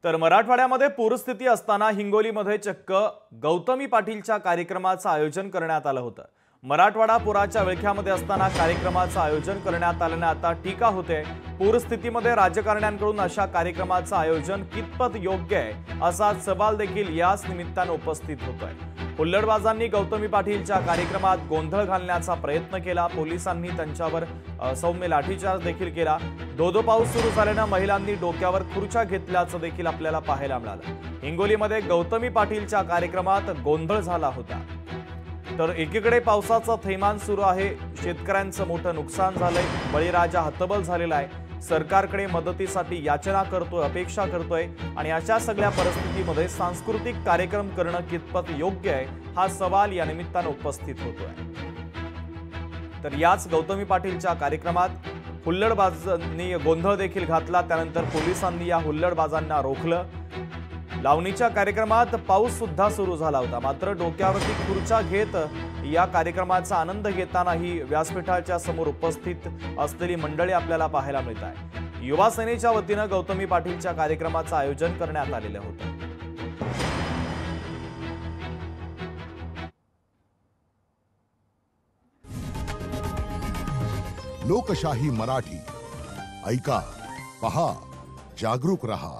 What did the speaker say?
तर मराठवाड्यामध्ये पूरस्थिती असताना हिंगोलीमध्ये चक्क गौतमी पाटीलच्या कार्यक्रमाचं आयोजन करण्यात आलं होतं। मराठवाडा पुराच्या विळख्यामध्ये असताना कार्यक्रमाचं आयोजन करण्यात आल्याने आता टीका होते। पूरस्थितीमध्ये राजकारण्यांकडून अशा कार्यक्रमाचं आयोजन कितपत योग्य आहे असा सवाल देखील याच निमित्ताने उपस्थित होतोय। हुल्लडबाजांनी गौतमी पाटीलच्या कार्यक्रमात गोंधळ घालण्याचा प्रयत्न केला। पोलिसांनी त्यांच्यावर सौम्य लाठीचार्ज देखील केला। धोधो पाऊस सुरू झाल्याने महिलांनी डोक्यावर खुर्च्या घेतल्याचं देखील आपल्याला पाहायला मिळालं। हिंगोलीमध्ये गौतमी पाटीलच्या कार्यक्रमात गोंधळ झाला होता। तर एकीकडे पावसाचा थैमान सुरू आहे, शेतकऱ्यांचं मोठं नुकसान झालंय, बळीराजा हतबल झालेला आहे, सरकारकडे मदतीसाठी याचना करतोय, अपेक्षा करतोय आणि अशा सगळ्या परिस्थितीमध्ये सांस्कृतिक कार्यक्रम करणं कितपत योग्य आहे हा सवाल या निमित्ताने उपस्थित होतोय। तर याच गौतमी पाटीलच्या कार्यक्रमात हुल्लडबाजांनी गोंधळ देखील घातला। त्यानंतर पोलिसांनी या हुल्लडबाजांना रोखलं। लावणीच्या कार्यक्रमात पाऊस सुद्धा सुरू झाला होता, मात्र डोक्यावरती खुर्च्या घेत या कार्यक्रमाचा आनंद घेताना ही व्यासपीठाच्या समोर उपस्थित असलेली मंडळी आपल्याला पाहायला मिळत आहे। युवा सेनेच्या वतीने गौतमी पाटीलच्या कार्यक्रमाचं आयोजन करण्यात आलेलं होतं। लोकशाही मराठी ऐका, पहा, जागरूक रहा।